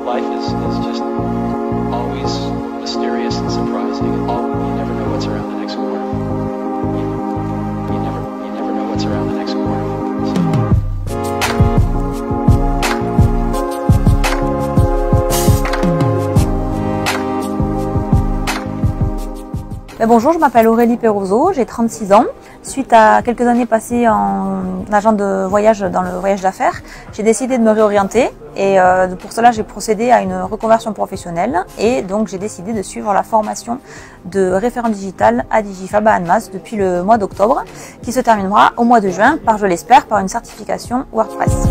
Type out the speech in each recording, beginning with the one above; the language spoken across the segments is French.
Life is just always mysterious and surprising. You never know what's around the next corner. You never know what's around the next corner. Bonjour, je m'appelle Aurélie Perrozo, j'ai 36 ans. Suite à quelques années passées en agent de voyage dans le voyage d'affaires, j'ai décidé de me réorienter et pour cela j'ai procédé à une reconversion professionnelle et donc j'ai décidé de suivre la formation de référent digital à Digifab à Annemasse depuis le mois d'octobre qui se terminera au mois de juin par, je l'espère, par une certification WordPress.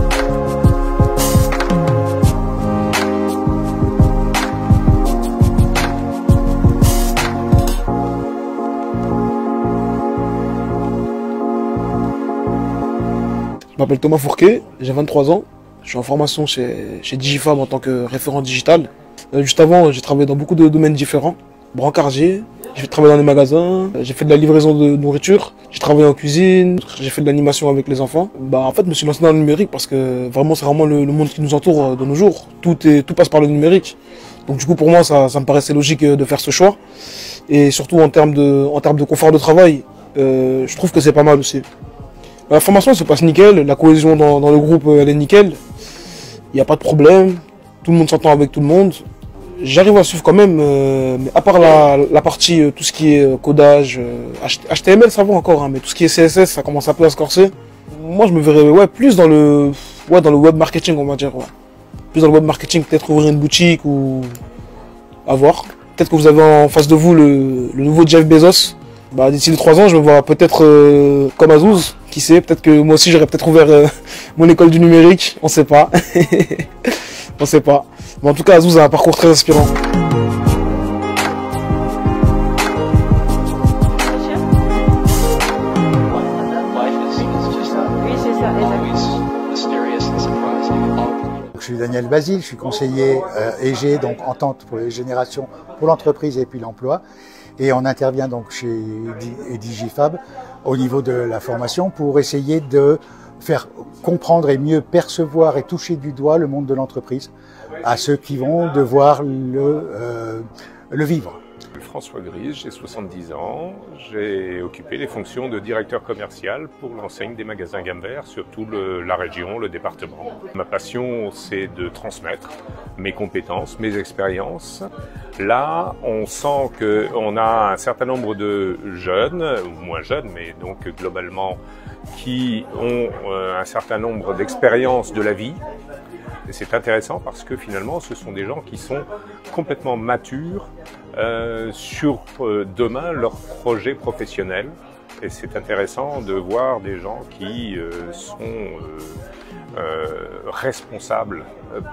Je m'appelle Thomas Fourquet, j'ai 23 ans, je suis en formation chez Digifab en tant que référent digital. Juste avant, j'ai travaillé dans beaucoup de domaines différents, brancardier, j'ai travaillé dans des magasins, j'ai fait de la livraison de nourriture, j'ai travaillé en cuisine, j'ai fait de l'animation avec les enfants. En fait, je me suis lancé dans le numérique parce que vraiment, c'est vraiment le monde qui nous entoure de nos jours. Tout passe par le numérique. Donc du coup, pour moi, ça me paraissait logique de faire ce choix. Et surtout en termes de confort de travail, je trouve que c'est pas mal aussi. La formation se passe nickel, la cohésion dans le groupe elle est nickel, il n'y a pas de problème, tout le monde s'entend avec tout le monde. J'arrive à suivre quand même, mais à part la partie, tout ce qui est codage, HTML ça va encore, hein, mais tout ce qui est CSS ça commence un peu à se corser. Moi je me verrais plus dans le web marketing on va dire. Ouais. Plus dans le web marketing, peut-être ouvrir une boutique ou à voir. Peut-être que vous avez en face de vous le nouveau Jeff Bezos. D'ici les 3 ans, je me vois peut-être comme Azouz, qui sait, peut-être que moi aussi j'aurais peut-être ouvert mon école du numérique, on sait pas. On sait pas. Mais en tout cas, Azouz a un parcours très inspirant. Je suis Daniel Basile, je suis conseiller EG, donc Entente pour les générations, pour l'entreprise et puis l'emploi. Et on intervient donc chez Digifab au niveau de la formation pour essayer de faire comprendre et mieux percevoir et toucher du doigt le monde de l'entreprise à ceux qui vont devoir le vivre. François Grise, j'ai 70 ans, j'ai occupé les fonctions de directeur commercial pour l'enseigne des magasins Gamme Vert sur toute la région, le département. Ma passion, c'est de transmettre mes compétences, mes expériences. Là, on sent qu'on a un certain nombre de jeunes, ou moins jeunes, mais donc globalement, qui ont un certain nombre d'expériences de la vie. Et c'est intéressant parce que finalement, ce sont des gens qui sont complètement matures sur demain leur projet professionnel. Et c'est intéressant de voir des gens qui sont responsables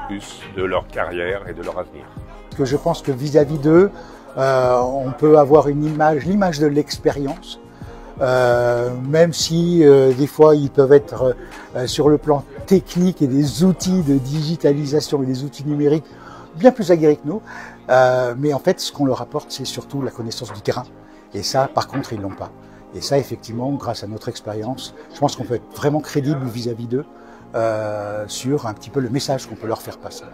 plus de leur carrière et de leur avenir. Parce que je pense que vis-à-vis d'eux, on peut avoir l'image de l'expérience. Même si des fois ils peuvent être sur le plan technique et des outils de digitalisation et des outils numériques bien plus aguerris que nous, mais en fait ce qu'on leur apporte c'est surtout la connaissance du terrain et ça par contre ils l'ont pas. Et ça effectivement grâce à notre expérience, je pense qu'on peut être vraiment crédible vis-à-vis d'eux sur un petit peu le message qu'on peut leur faire passer.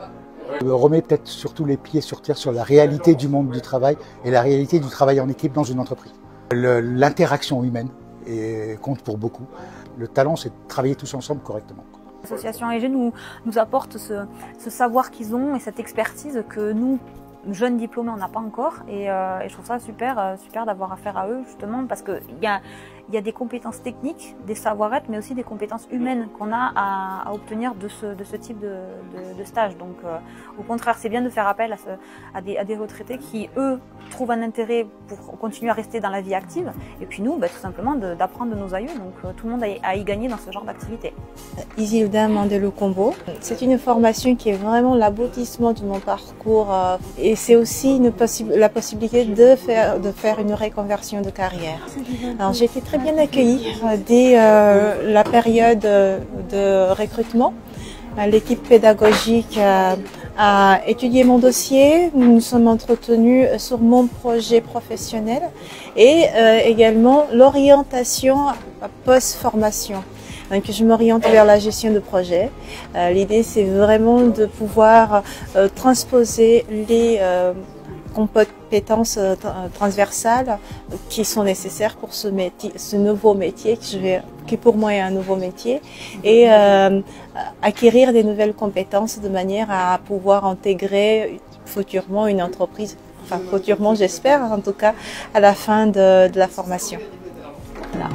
On remet peut-être surtout les pieds sur terre sur la réalité du monde du travail et la réalité du travail en équipe dans une entreprise. L'interaction humaine compte pour beaucoup. Le talent, c'est de travailler tous ensemble correctement. L'association EG nous apporte ce savoir qu'ils ont et cette expertise que nous, jeunes diplômés, on n'a pas encore. Et je trouve ça super d'avoir affaire à eux, justement, parce qu'il y a des compétences techniques, des savoir-être, mais aussi des compétences humaines qu'on a à obtenir de ce type de stage. Donc, au contraire, c'est bien de faire appel à des retraités qui, eux, trouvent un intérêt pour continuer à rester dans la vie active. Et puis nous, tout simplement, d'apprendre de nos aïeux. Donc, tout le monde a y gagné dans ce genre d'activité. Isilda Mandelo-Combo. C'est une formation qui est vraiment l'aboutissement de mon parcours. Et c'est aussi la possibilité de faire une reconversion de carrière. Alors, j'ai été très bien accueillie dès la période de recrutement. L'équipe pédagogique à étudier mon dossier. Nous nous sommes entretenus sur mon projet professionnel et également l'orientation post-formation. Donc, je m'oriente vers la gestion de projet. L'idée, c'est vraiment de pouvoir transposer les compétences transversales qui sont nécessaires pour ce métier, ce nouveau métier qui pour moi est un nouveau métier, et acquérir des nouvelles compétences de manière à pouvoir intégrer futurement une entreprise, enfin futurement j'espère en tout cas à la fin de la formation. Voilà.